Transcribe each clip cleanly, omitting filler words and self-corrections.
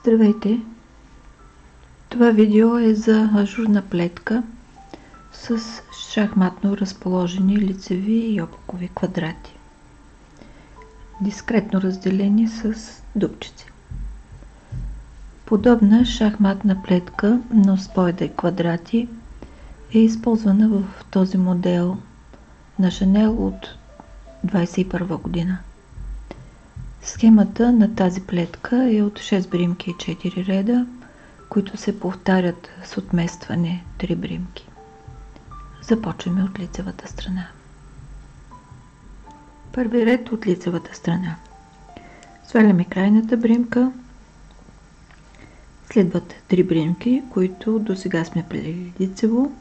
Здравейте! Това видео е за ажурна плетка с шахматно разположени лицеви и опакови квадрати. Дискретно разделени с дупчици. Подобна шахматна плетка, но с поеда квадрати, е използвана в този модел на Шанел от 21 година. Схемата на тази плетка е от 6 бримки и 4 реда, които се повтарят с отместване 3 бримки. Започваме от лицевата страна. Първи ред от лицевата страна. Сваляме крайната бримка. Следват 3 бримки, които до сега сме плели лицево.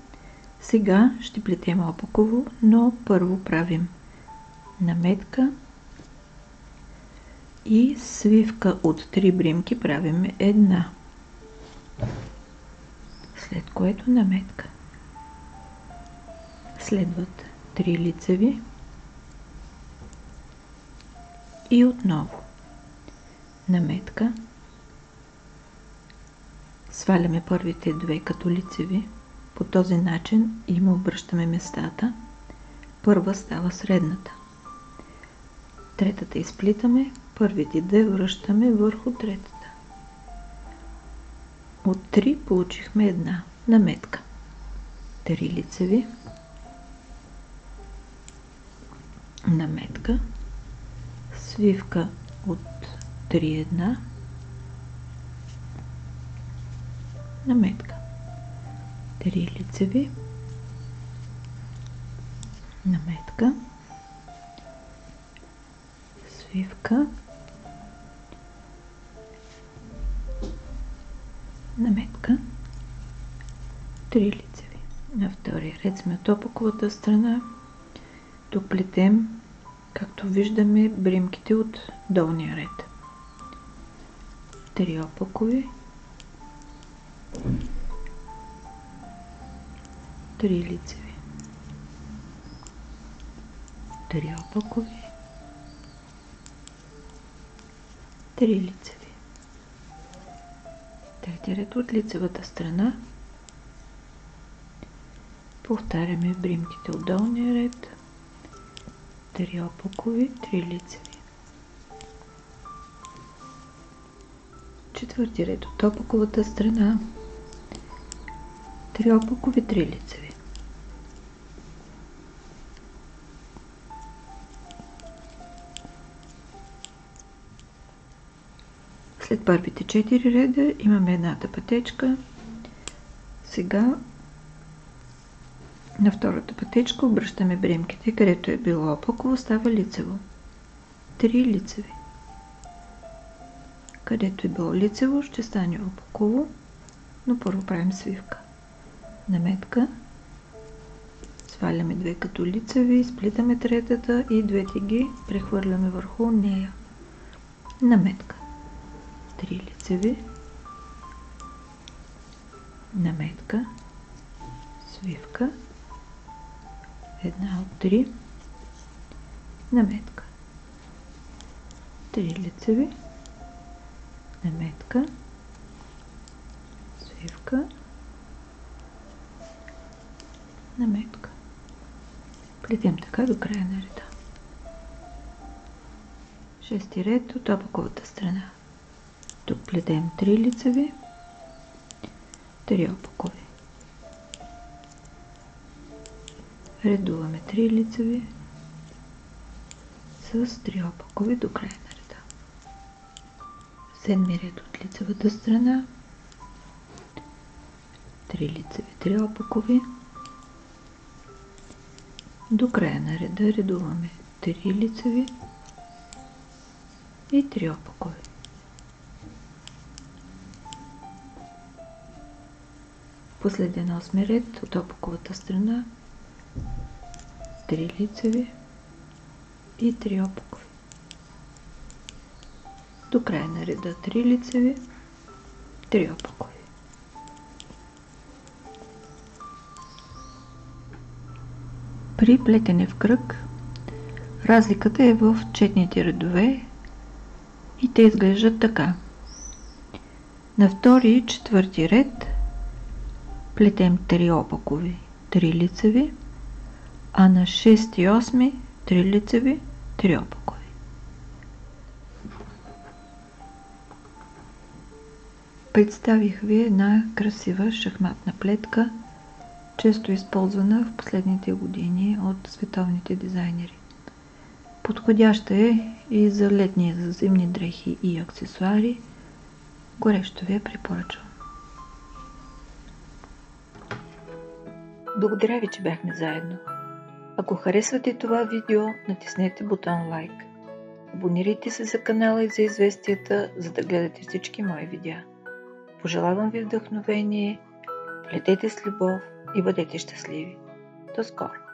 Сега ще плетем опаково, но първо правим наметка и свивка от 3 бримки правим една, след което наметка. Следват 3 лицеви и отново наметка. Сваляме първите 2 като лицеви. По този начин им обръщаме местата. Първа става средната. Третата изплитаме, първите 2 връщаме върху третата. От 3 получихме една наметка. 3 лицеви, наметка, свивка от 3 една, наметка. 3 лицеви, наметка, свивка, наметка, 3 лицеви. На втория ред сме от опаковата страна. Тук плетем, както виждаме, бримките от долния ред. 3 опакови, 3 лицеви, 3 опакови, 3 лицеви. Трети ред от лицевата страна. Повтаряме бримките от долния ред. 3 опакови, 3 лицеви. Четвърти ред от опаковата страна. 3 опакови, 3 лицеви. След първите 4 реда имаме едната пътечка. Сега на втората пътечка обръщаме бримките, където е било опаково, става лицево. 3 лицеви. Където е било лицево, ще стане опаково, но първо правим свивка. Наметка. Сваляме 2 като лицеви, сплитаме третата и 2 ги прехвърляме върху нея. Наметка. 3 лицеви, наметка, свивка, една от 3, наметка, 3 лицеви, наметка, свивка, наметка. Плетем така до края на реда. 6 ред от опаковата страна. Тук плетем 3 лицеви, 3 опакови. Редуваме 3 лицеви с 3 опакови до края на реда. 7 ред от лицевата страна. 3 лицеви, 3 опакови. До края на реда редуваме 3 лицеви и 3 опакови. Последен 8 ред от опаковата страна. 3 лицеви и 3 опакови. До края на реда 3 лицеви, 3 опакови. При плетене в кръг разликата е в четните редове и те изглеждат така. На втори и четвърти ред плетем 3 опакови, 3 лицеви, а на 6 и 8 3 лицеви, 3 опакови. Представих ви една красива шахматна плетка, често използвана в последните години от световните дизайнери. Подходяща е и за летни, за зимни дрехи и аксесуари. Горещо ви я препоръчвам. Благодаря ви, че бяхме заедно. Ако харесвате това видео, натиснете бутон лайк. Абонирайте се за канала и за известията, за да гледате всички мои видеа. Пожелавам ви вдъхновение, плетете с любов и бъдете щастливи. До скоро!